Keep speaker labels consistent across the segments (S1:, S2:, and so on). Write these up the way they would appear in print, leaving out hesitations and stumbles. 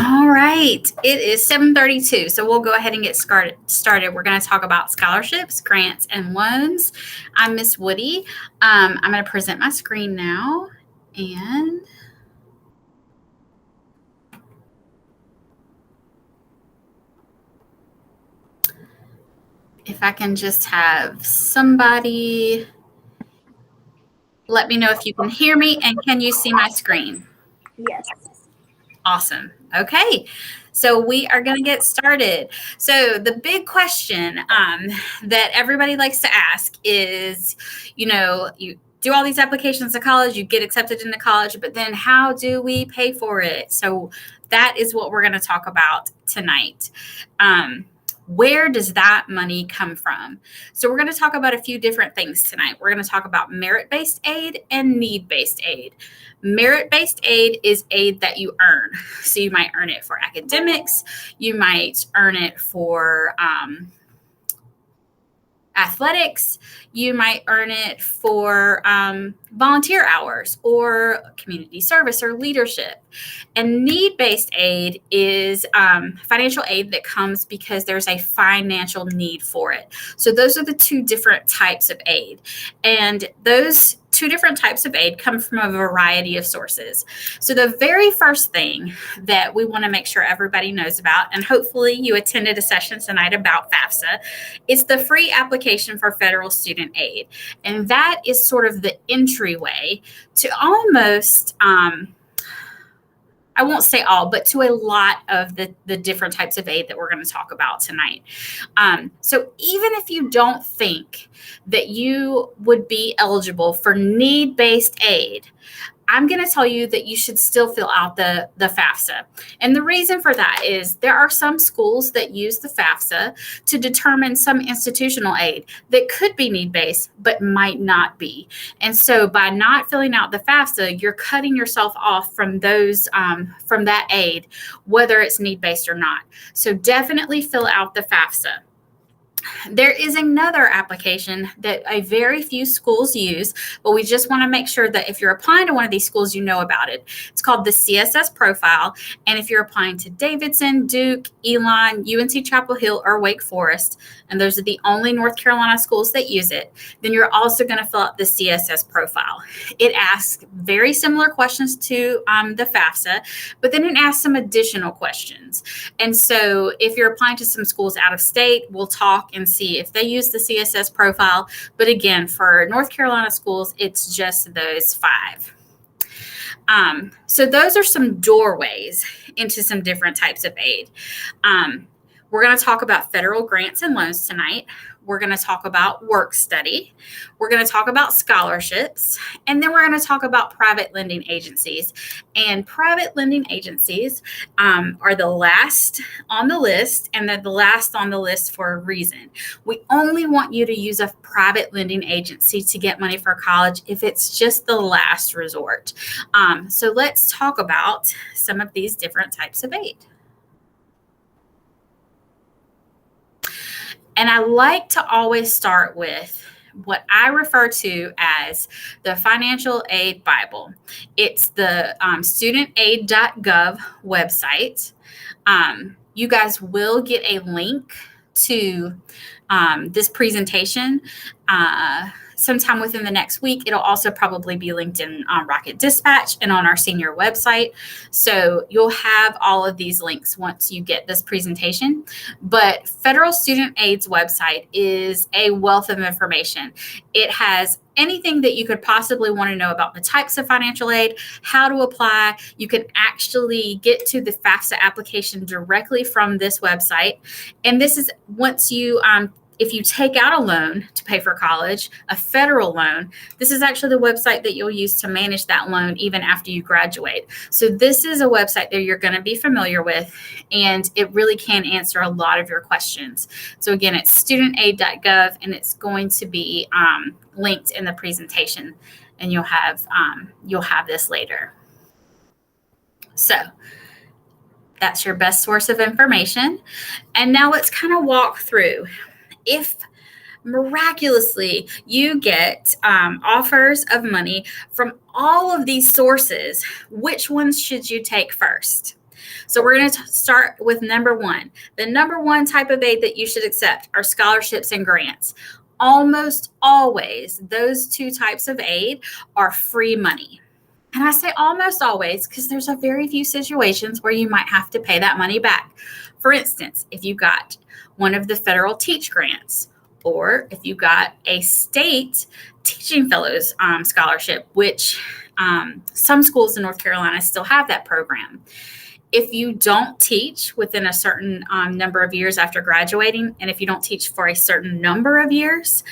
S1: All right, it is 7:32, so we'll go ahead and get started. We're going to talk about scholarships, grants, and loans. I'm Miss Woody. I'm going to present my screen now, and if I can just have somebody let me know if you can hear me, and can you see my screen?
S2: Yes.
S1: Awesome. Okay. So we are going to get started. So the big question that everybody likes to ask is, you do all these applications to college, you get accepted into college, but then how do we pay for it? So that is what we're going to talk about tonight. Where does that money come from? So we're going to talk about a few different things tonight. We're going to talk about merit-based aid and need-based aid. Merit-based aid is aid that you earn. So you might earn it for academics. You might earn it for athletics. You might earn it for volunteer hours or community service or leadership. And need-based aid is financial aid that comes because there's a financial need for it. So those are the two different types of aid. And those two different types of aid come from a variety of sources. So the very first thing that we want to make sure everybody knows about, and hopefully you attended a session tonight about FAFSA, is the free application for federal student aid. And that is sort of the entryway to almost, I won't say all, but to a lot of the different types of aid that we're going to talk about tonight. So even if you don't think that you would be eligible for need-based aid, I'm going to tell you that you should still fill out the FAFSA. And the reason for that is there are some schools that use the FAFSA to determine some institutional aid that could be need-based, but might not be. And so by not filling out the FAFSA, you're cutting yourself off from those, from that aid, whether it's need-based or not. So definitely fill out the FAFSA. There is another application that a very few schools use, but we just want to make sure that if you're applying to one of these schools, you know about it. It's called the CSS Profile. And if you're applying to Davidson, Duke, Elon, UNC Chapel Hill, or Wake Forest, and those are the only North Carolina schools that use it, then you're also going to fill out the CSS Profile. It asks very similar questions to the FAFSA, but then it asks some additional questions. And so if you're applying to some schools out of state, we'll talk and see if they use the CSS Profile. But again, for North Carolina schools, it's just those 5. So those are some doorways into some different types of aid. We're going to talk about federal grants and loans tonight. We're going to talk about work study. We're going to talk about scholarships. And then we're going to talk about private lending agencies. And private lending agencies are the last on the list, and they're the last on the list for a reason. We only want you to use a private lending agency to get money for college if it's just the last resort. So let's talk about some of these different types of aid. And I like to always start with what I refer to as the Financial Aid Bible. It's the studentaid.gov website. You guys will get a link to this presentation sometime within the next week. It'll also probably be linked in Rocket Dispatch and on our senior website. So you'll have all of these links once you get this presentation. But Federal Student Aid's website is a wealth of information. It has anything that you could possibly want to know about the types of financial aid, how to apply. You can actually get to the FAFSA application directly from this website. And this is once you if you take out a loan to pay for college, a federal loan, this is actually the website that you'll use to manage that loan even after you graduate. So this is a website that you're going to be familiar with, and it really can answer a lot of your questions. So again, it's studentaid.gov, and it's going to be linked in the presentation, and you'll have this later. So that's your best source of information. And now let's kind of walk through. If miraculously you get offers of money from all of these sources, which ones should you take first? So we're going to start with number one. The number one type of aid that you should accept are scholarships and grants. Almost always, those two types of aid are free money. And I say almost always because there's a very few situations where you might have to pay that money back. For instance, if you got one of the federal teach grants, or if you got a state teaching fellows scholarship, which some schools in North Carolina still have that program. If you don't teach within a certain number of years after graduating, and if you don't teach for a certain number of years,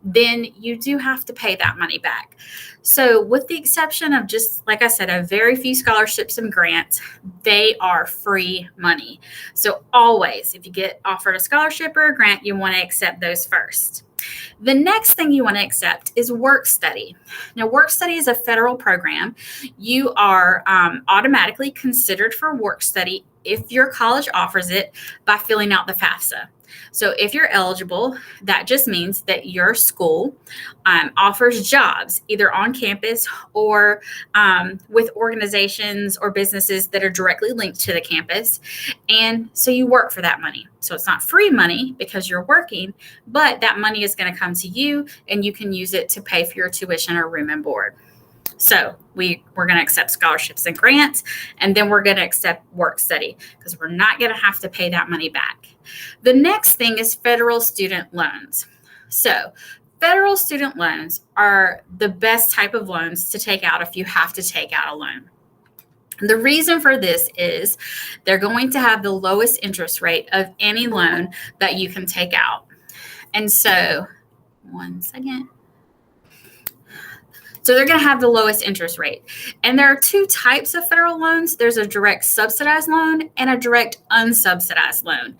S1: then you do have to pay that money back. So with the exception of just, like I said, a very few scholarships and grants, they are free money. So always, if you get offered a scholarship or a grant, you want to accept those first. The next thing you want to accept is work study. Now, work study is a federal program. You are automatically considered for work study if your college offers it by filling out the FAFSA. So if you're eligible, that just means that your school offers jobs either on campus or with organizations or businesses that are directly linked to the campus. And so you work for that money. So it's not free money because you're working, but that money is going to come to you and you can use it to pay for your tuition or room and board. So we're going to accept scholarships and grants, and then we're going to accept work study because we're not going to have to pay that money back. The next thing is federal student loans. So federal student loans are the best type of loans to take out if you have to take out a loan. The reason for this is they're going to have the lowest interest rate of any loan that you can take out. And so, one second. So they're going to have the lowest interest rate. And there are two types of federal loans. There's a direct subsidized loan and a direct unsubsidized loan.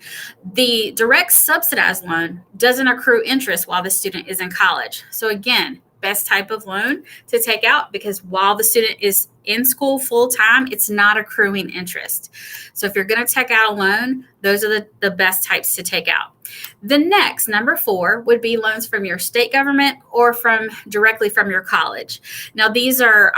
S1: The direct subsidized loan doesn't accrue interest while the student is in college. So again, best type of loan to take out because while the student is in school full time, it's not accruing interest. So if you're going to take out a loan, those are the best types to take out. The next, number 4, would be loans from your state government or directly from your college. Now, these are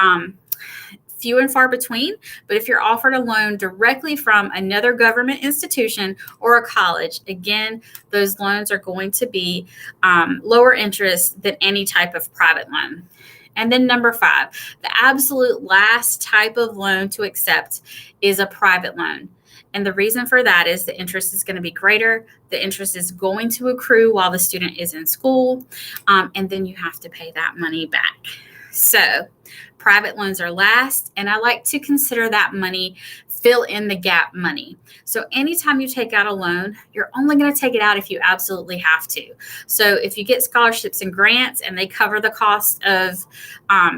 S1: few and far between, but if you're offered a loan directly from another government institution or a college, again, those loans are going to be lower interest than any type of private loan. And then number 5, the absolute last type of loan to accept is a private loan. And the reason for that is the interest is going to be greater. The interest is going to accrue while the student is in school, and then you have to pay that money back. So private loans are last, and I like to consider that money fill in the gap money. So anytime you take out a loan, you're only going to take it out if you absolutely have to. So if you get scholarships and grants and they cover the cost of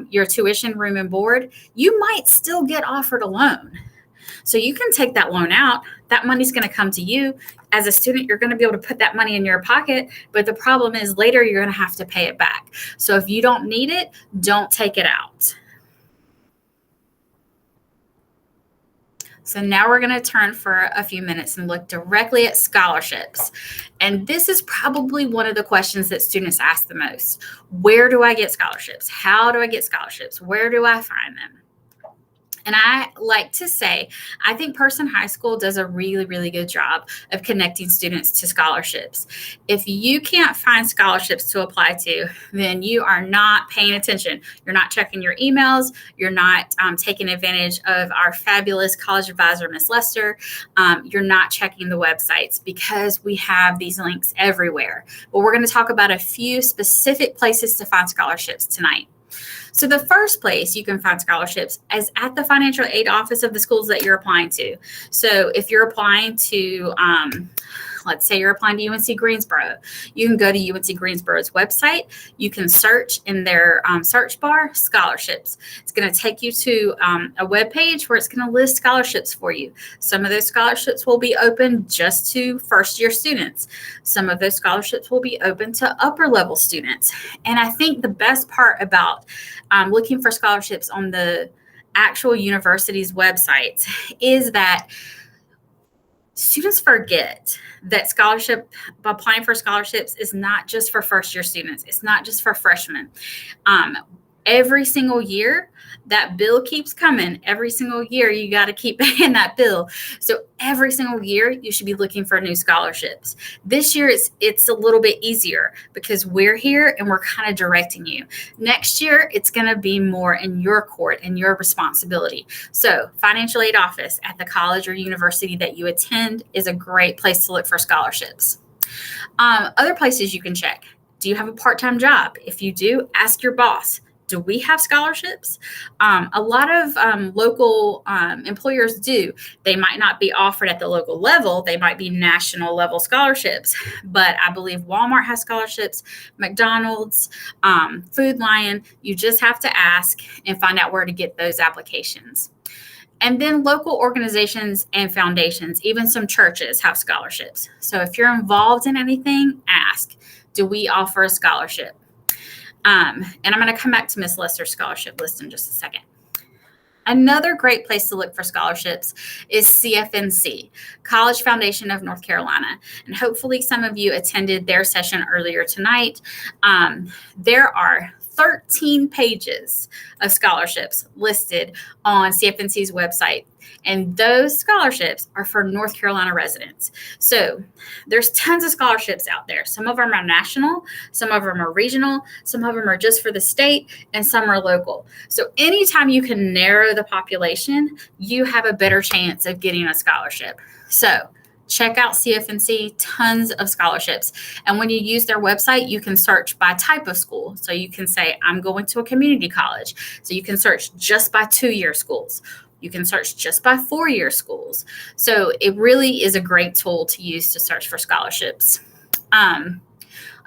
S1: your tuition, room, and board, you might still get offered a loan. So you can take that loan out. That money's going to come to you. As a student, you're going to be able to put that money in your pocket. But the problem is later you're going to have to pay it back. So if you don't need it, don't take it out. So now we're going to turn for a few minutes and look directly at scholarships. And this is probably one of the questions that students ask the most. Where do I get scholarships? How do I get scholarships? Where do I find them? And I like to say, I think Person High School does a really, really good job of connecting students to scholarships. If you can't find scholarships to apply to, then you are not paying attention. You're not checking your emails. You're not taking advantage of our fabulous college advisor, Ms. Lester. You're not checking the websites because we have these links everywhere. But we're going to talk about a few specific places to find scholarships tonight. So the first place you can find scholarships is at the financial aid office of the schools that you're applying to. So if you're applying to, let's say you're applying to UNC Greensboro, you can go to UNC Greensboro's website. You can search in their search bar, scholarships. It's going to take you to a web page where it's going to list scholarships for you. Some of those scholarships will be open just to first-year students. Some of those scholarships will be open to upper-level students. And I think the best part about looking for scholarships on the actual university's websites is that students forget that applying for scholarships is not just for first-year students. It's not just for freshmen. every single year, that bill keeps coming. Every single year, you got to keep paying that bill. So every single year, you should be looking for new scholarships. This year, it's a little bit easier because we're here and we're kind of directing you. Next year, it's going to be more in your court and your responsibility. So financial aid office at the college or university that you attend is a great place to look for scholarships. Other places you can check. Do you have a part-time job? If you do, ask your boss. Do we have scholarships? A lot of local employers do. They might not be offered at the local level. They might be national level scholarships. But I believe Walmart has scholarships, McDonald's, Food Lion. You just have to ask and find out where to get those applications. And then local organizations and foundations, even some churches have scholarships. So if you're involved in anything, ask, do we offer a scholarship? And I'm going to come back to Miss Lester's scholarship list in just a second. Another great place to look for scholarships is CFNC, College Foundation of North Carolina. And hopefully some of you attended their session earlier tonight. There are 13 pages of scholarships listed on CFNC's website. And those scholarships are for North Carolina residents. So there's tons of scholarships out there. Some of them are national, some of them are regional, some of them are just for the state, and some are local. So anytime you can narrow the population, you have a better chance of getting a scholarship. So check out CFNC, tons of scholarships. And when you use their website, you can search by type of school. So you can say, I'm going to a community college. So you can search just by 2-year schools. You can search just by 4-year schools. So it really is a great tool to use to search for scholarships.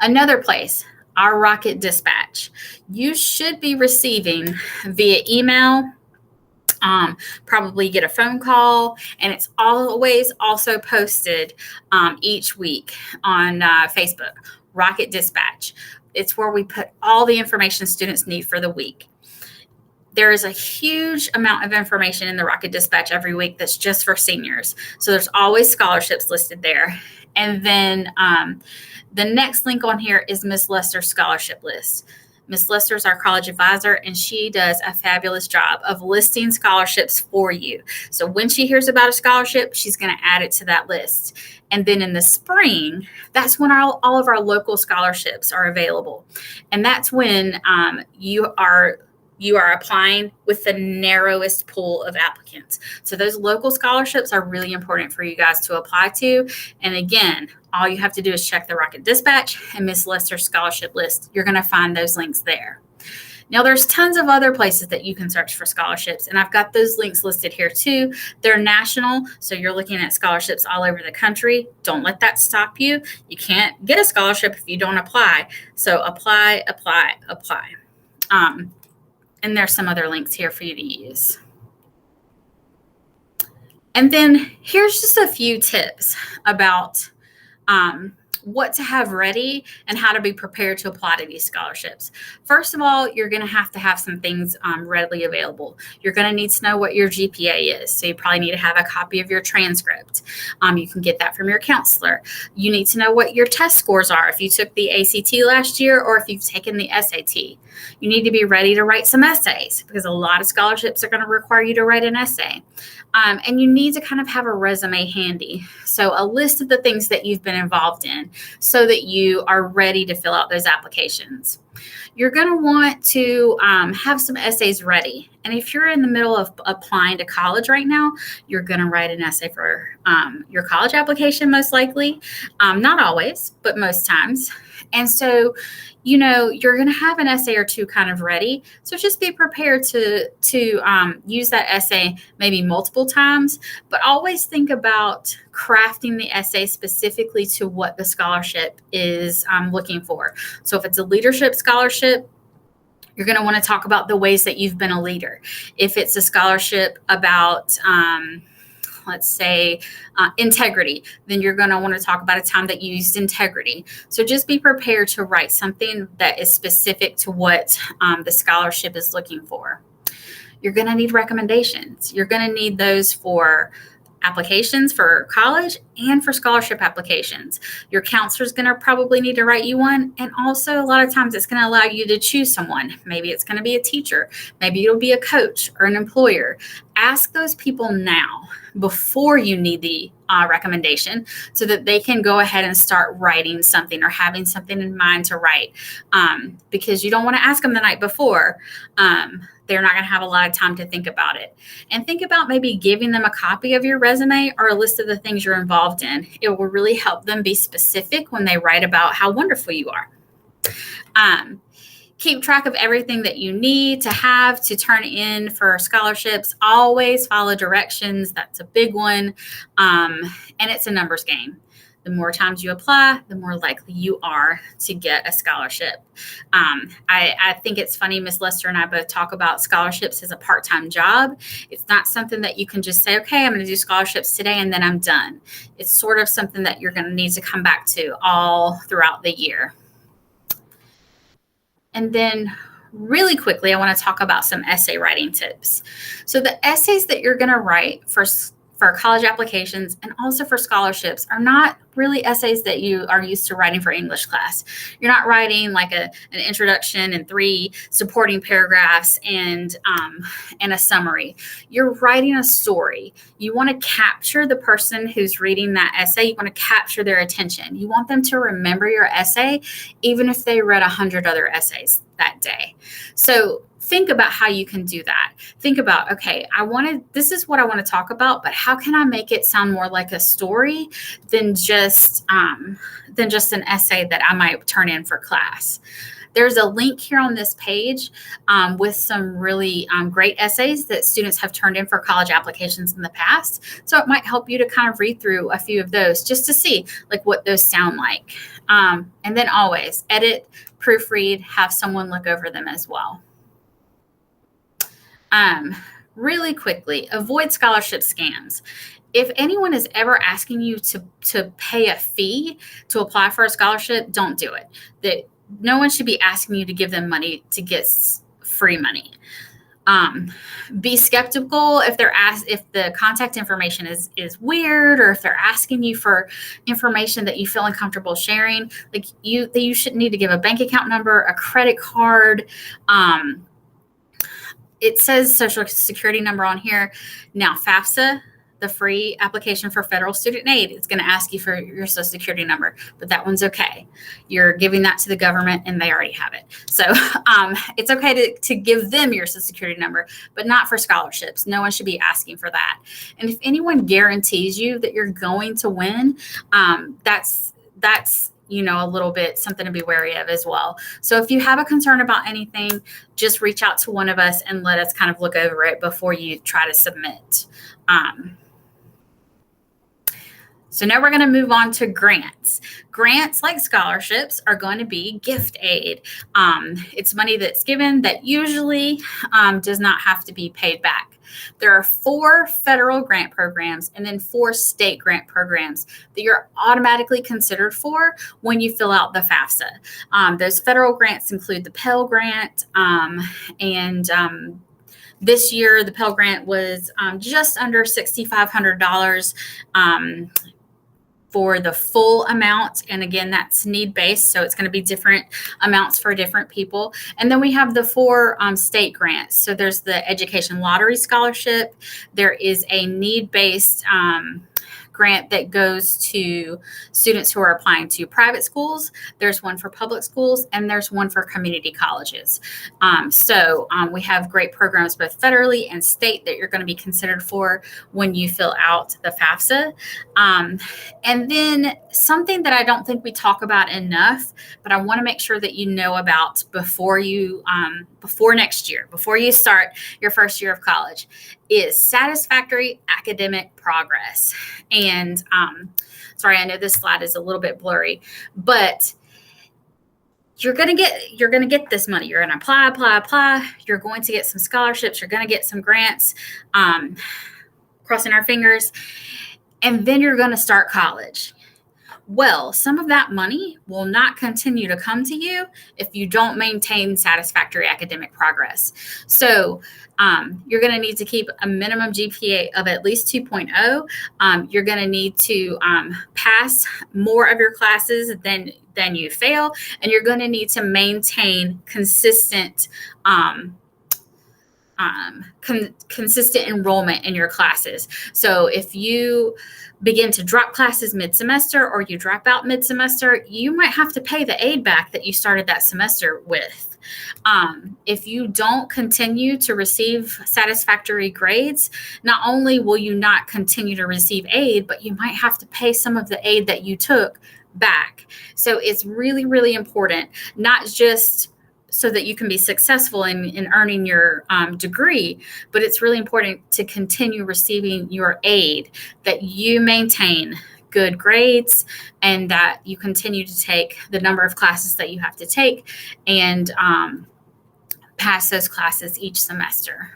S1: Another place, our Rocket Dispatch. You should be receiving via email, probably get a phone call, and it's always also posted each week on Facebook, Rocket Dispatch. It's where we put all the information students need for the week. There is a huge amount of information in the Rocket Dispatch every week that's just for seniors. So there's always scholarships listed there. And then the next link on here is Miss Lester's scholarship list. Miss Lester is our college advisor, and she does a fabulous job of listing scholarships for you. So when she hears about a scholarship, she's going to add it to that list. And then in the spring, that's when all of our local scholarships are available. And that's when you are applying with the narrowest pool of applicants. So those local scholarships are really important for you guys to apply to. And again, all you have to do is check the Rocket Dispatch and Miss Lester's scholarship list. You're going to find those links there. Now, there's tons of other places that you can search for scholarships, and I've got those links listed here too. They're national, so you're looking at scholarships all over the country. Don't let that stop you. You can't get a scholarship if you don't apply. So apply. And there's some other links here for you to use. And then here's just a few tips about what to have ready and how to be prepared to apply to these scholarships. First of all, you're going to have some things readily available. You're going to need to know what your GPA is. So you probably need to have a copy of your transcript. You can get that from your counselor. You need to know what your test scores are if you took the ACT last year or if you've taken the SAT. You need to be ready to write some essays because a lot of scholarships are going to require you to write an essay. And you need to kind of have a resume handy. So a list of the things that you've been involved in so that you are ready to fill out those applications. You're going to want to have some essays ready. And if you're in the middle of applying to college right now, you're going to write an essay for your college application, most likely. Not always, but most times. And so, you're going to have an essay or two kind of ready. So just be prepared to use that essay maybe multiple times, but always think about crafting the essay specifically to what the scholarship is looking for. So if it's a leadership scholarship, you're going to want to talk about the ways that you've been a leader. If it's a scholarship about let's say integrity, then you're going to want to talk about a time that you used integrity. So just be prepared to write something that is specific to what the scholarship is looking for. You're going to need recommendations. You're going to need those for applications for college and for scholarship applications. Your counselor is going to probably need to write you one. And also, a lot of times, it's going to allow you to choose someone. Maybe it's going to be a teacher. Maybe it'll be a coach or an employer. Ask those people now before you need the recommendation so that they can go ahead and start writing something or having something in mind to write, because you don't want to ask them the night before. They're not going to have a lot of time to think about it. And think about maybe giving them a copy of your resume or a list of the things you're involved in. It will really help them be specific when they write about how wonderful you are. Keep track of everything that you need to have to turn in for scholarships. Always follow directions. That's a big one. And it's a numbers game. The more times you apply, the more likely you are to get a scholarship. I think it's funny, Miss Lester and I both talk about scholarships as a part-time job. It's not something that you can just say, okay, I'm going to do scholarships today and then I'm done. It's sort of something that you're going to need to come back to all throughout the year. And then really quickly, I want to talk about some essay writing tips. So the essays that you're going to write for college applications and also for scholarships are not really essays that you are used to writing for English class. You're not writing like an introduction and 3 supporting paragraphs and a summary. You're writing a story. You want to capture the person who's reading that essay. You want to capture their attention. You want them to remember your essay, even if they read 100 other essays that day. So think about how you can do that. Think about, okay, this is what I want to talk about, but how can I make it sound more like a story than just an essay that I might turn in for class? There's a link here on this page with some really great essays that students have turned in for college applications in the past. So it might help you to kind of read through a few of those just to see like what those sound like. And then always edit, proofread, have someone look over them as well. Really quickly, avoid scholarship scams. If anyone is ever asking you to pay a fee to apply for a scholarship, don't do it. No one should be asking you to give them money to get free money. Be skeptical if the contact information is weird, or if they're asking you for information that you feel uncomfortable sharing. Like you shouldn't need to give a bank account number, a credit card. It says social security number on here. Now, FAFSA, the free application for federal student aid, it's going to ask you for your social security number, but that one's okay. You're giving that to the government and they already have it. So it's okay to give them your social security number, but not for scholarships. No one should be asking for that. And if anyone guarantees you that you're going to win, that's a little bit something to be wary of as well. So if you have a concern about anything, just reach out to one of us and let us kind of look over it before you try to submit. So now we're going to move on to grants. Grants, like scholarships, are going to be gift aid. It's money that's given that usually does not have to be paid back. There are 4 federal grant programs and then 4 state grant programs that you're automatically considered for when you fill out the FAFSA. Those federal grants include the Pell Grant, and this year the Pell Grant was just under $6,500 for the full amount. And again, that's need-based, so it's going to be different amounts for different people. And then we have the 4 state grants. So there's the Education Lottery Scholarship. There is a need-based grant that goes to students who are applying to private schools. There's one for public schools, and there's one for community colleges. So we have great programs both federally and state that you're going to be considered for when you fill out the FAFSA. And then something that I don't think we talk about enough, but I want to make sure that you know about before next year, before you start your first year of college, is satisfactory academic progress. And sorry, I know this slide is a little bit blurry, but you're going to get this money. You're going to apply. You're going to get some scholarships. You're going to get some grants, crossing our fingers. And then you're going to start college. Well, some of that money will not continue to come to you if you don't maintain satisfactory academic progress. So you're going to need to keep a minimum GPA of at least 2.0. You're going to need to pass more of your classes than you fail, and you're going to need to maintain consistent consistent enrollment in your classes. So if you begin to drop classes mid-semester or you drop out mid-semester, you might have to pay the aid back that you started that semester with. If you don't continue to receive satisfactory grades, not only will you not continue to receive aid, but you might have to pay some of the aid that you took back. So it's really, really important, not just so that you can be successful in earning your degree, but it's really important to continue receiving your aid, that you maintain good grades and that you continue to take the number of classes that you have to take and pass those classes each semester.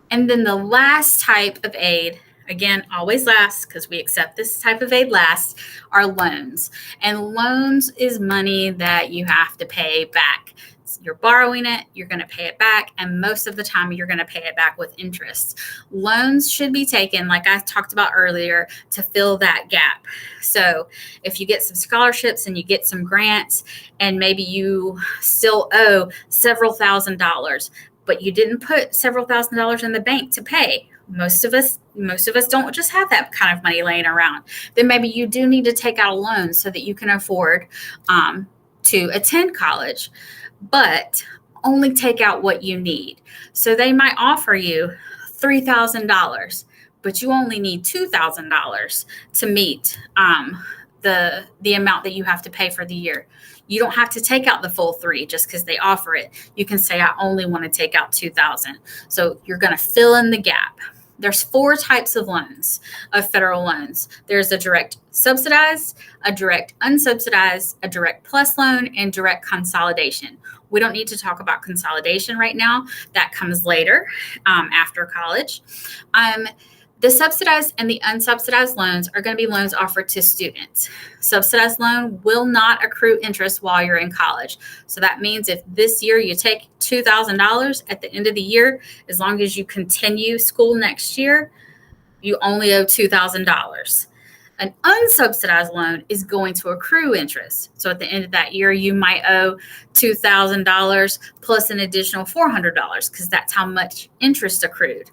S1: And then the last type of aid, again, always last because we accept this type of aid last, are loans. And loans is money that you have to pay back. You're borrowing it, you're going to pay it back, and most of the time you're going to pay it back with interest. Loans should be taken, like I talked about earlier, to fill that gap. So if you get some scholarships and you get some grants and maybe you still owe several $1,000s, but you didn't put several $1,000s in the bank to pay. Most of us don't just have that kind of money laying around. Then maybe you do need to take out a loan so that you can afford to attend college, but only take out what you need. So they might offer you $3,000, but you only need $2,000 to meet the amount that you have to pay for the year. You don't have to take out the full $3,000 just because they offer it. You can say, I only want to take out $2,000. So you're going to fill in the gap. There's 4 types of loans, of federal loans. There's a direct subsidized, a direct unsubsidized, a direct plus loan, and direct consolidation. We don't need to talk about consolidation right now. That comes later after college. The subsidized and the unsubsidized loans are going to be loans offered to students. Subsidized loan will not accrue interest while you're in college. So that means if this year you take $2,000 at the end of the year, as long as you continue school next year, you only owe $2,000. An unsubsidized loan is going to accrue interest. So at the end of that year, you might owe $2,000 plus an additional $400 because that's how much interest accrued.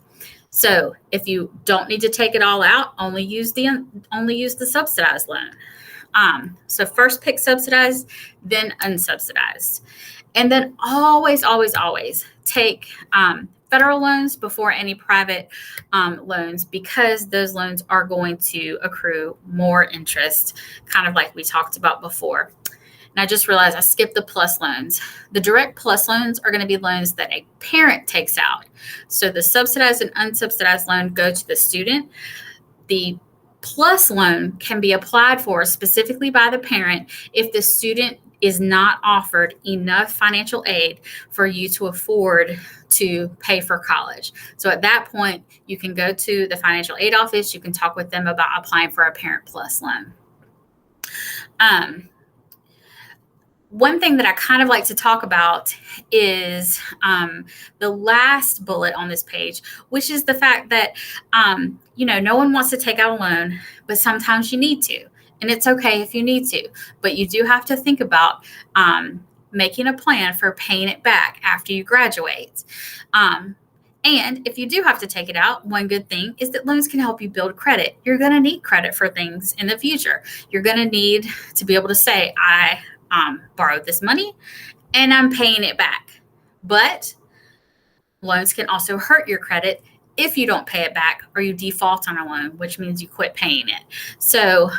S1: So if you don't need to take it all out, only use the subsidized loan. So first pick subsidized, then unsubsidized. And then always, always, always take federal loans before any private loans, because those loans are going to accrue more interest, kind of like we talked about before. And I just realized I skipped the plus loans. The direct plus loans are going to be loans that a parent takes out. So the subsidized and unsubsidized loan go to the student. The plus loan can be applied for specifically by the parent if the student is not offered enough financial aid for you to afford to pay for college. So at that point, you can go to the financial aid office. You can talk with them about applying for a parent plus loan. One thing that I kind of like to talk about is the last bullet on this page, which is the fact that, no one wants to take out a loan, but sometimes you need to. And it's okay if you need to, but you do have to think about making a plan for paying it back after you graduate. And if you do have to take it out, one good thing is that loans can help you build credit. You're going to need credit for things in the future. You're going to need to be able to say, I borrowed this money and I'm paying it back. But loans can also hurt your credit if you don't pay it back or you default on a loan, which means you quit paying it. So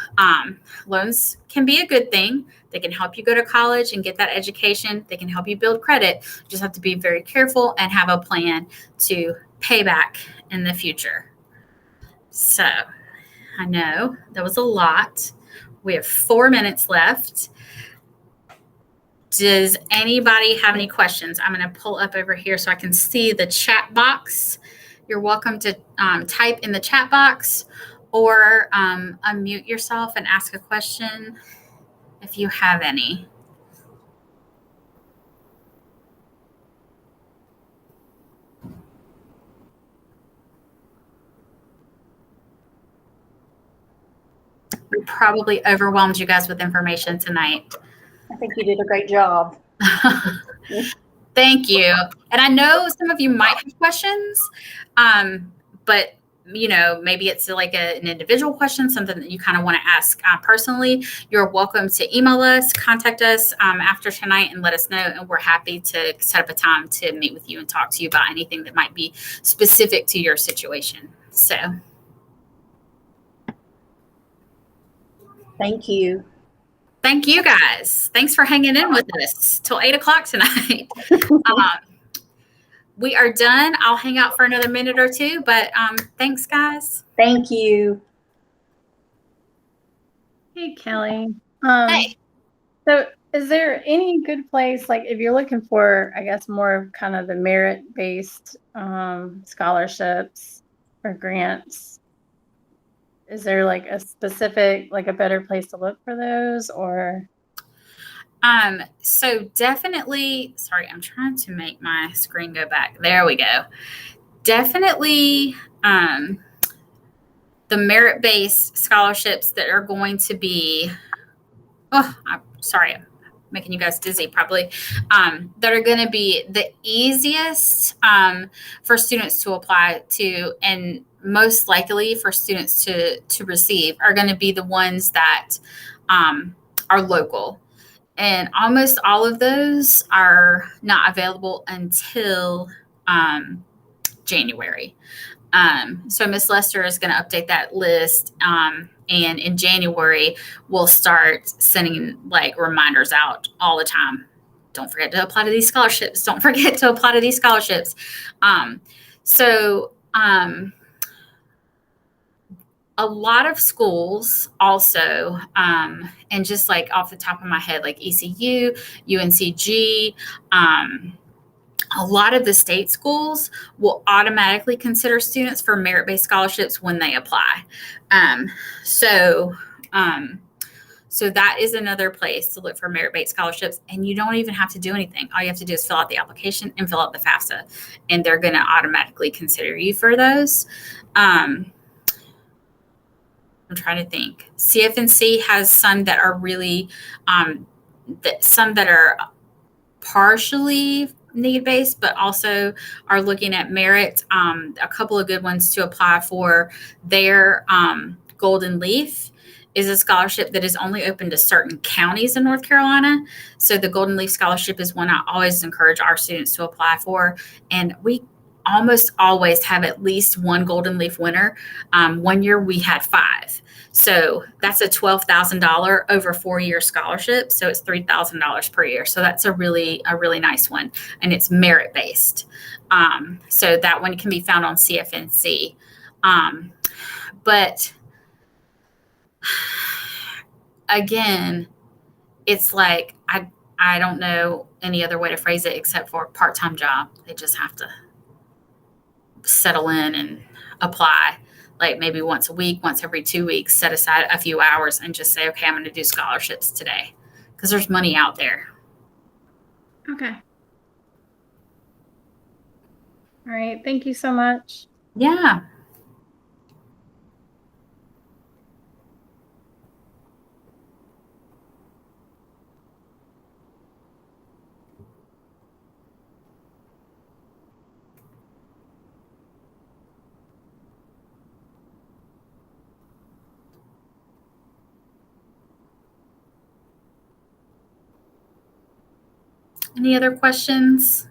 S1: loans can be a good thing. They can help you go to college and get that education. They can help you build credit. You just have to be very careful and have a plan to pay back in the future. So I know that was a lot. We have 4 minutes left. Does anybody have any questions? I'm going to pull up over here so I can see the chat box. You're welcome to type in the chat box, or unmute yourself and ask a question if you have any. We probably overwhelmed you guys with information tonight.
S2: I think you did a great job.
S1: Thank you. And I know some of you might have questions, but maybe it's like an individual question, something that you kind of want to ask personally. You're welcome to email us, contact us after tonight and let us know. And we're happy to set up a time to meet with you and talk to you about anything that might be specific to your situation. So.
S2: Thank you.
S1: Thank you guys. Thanks for hanging in with us till 8:00 tonight. We are done. I'll hang out for another minute or two, but thanks, guys.
S2: Thank you.
S3: Hey, Kelly.
S1: Hey.
S3: So is there any good place, like if you're looking for, I guess, more of kind of the merit-based scholarships or grants, is there like a specific, like a better place to look for those, or?
S1: So definitely, sorry, I'm trying to make my screen go back. There we go. Definitely the merit-based scholarships that are going to be, I'm sorry, I'm making you guys dizzy probably, that are going to be the easiest for students to apply to and most likely for students to receive are going to be the ones that are local. And almost all of those are not available until January. So Ms. Lester is going to update that list. And in January, we'll start sending like reminders out all the time. Don't forget to apply to these scholarships. Don't forget to apply to these scholarships. A lot of schools also, and just like off the top of my head, like ECU, UNCG, a lot of the state schools will automatically consider students for merit-based scholarships when they apply. So that is another place to look for merit-based scholarships, and you don't even have to do anything. All you have to do is fill out the application and fill out the FAFSA, and they're going to automatically consider you for those. I'm trying to think. CFNC has some that are really, some that are partially need-based, but also are looking at merit. A couple of good ones to apply for. Their Golden Leaf is a scholarship that is only open to certain counties in North Carolina. So the Golden Leaf Scholarship is one I always encourage our students to apply for. And we almost always have at least one Golden Leaf winner. One year we had 5. So that's a $12,000 over 4-year scholarship. So it's $3,000 per year. So that's a really nice one. And it's merit-based. So that one can be found on CFNC. But again, it's like, I don't know any other way to phrase it except for a part-time job. They just have to settle in and apply, like maybe once a week, once every 2 weeks, set aside a few hours and just say, okay, I'm going to do scholarships today, because there's money out there.
S3: Okay. All right. Thank you so much.
S1: Yeah. Any other questions?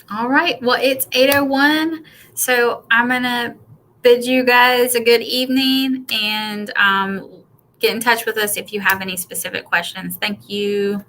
S1: All right. Well, it's 8:01. So I'm going to bid you guys a good evening and get in touch with us if you have any specific questions. Thank you.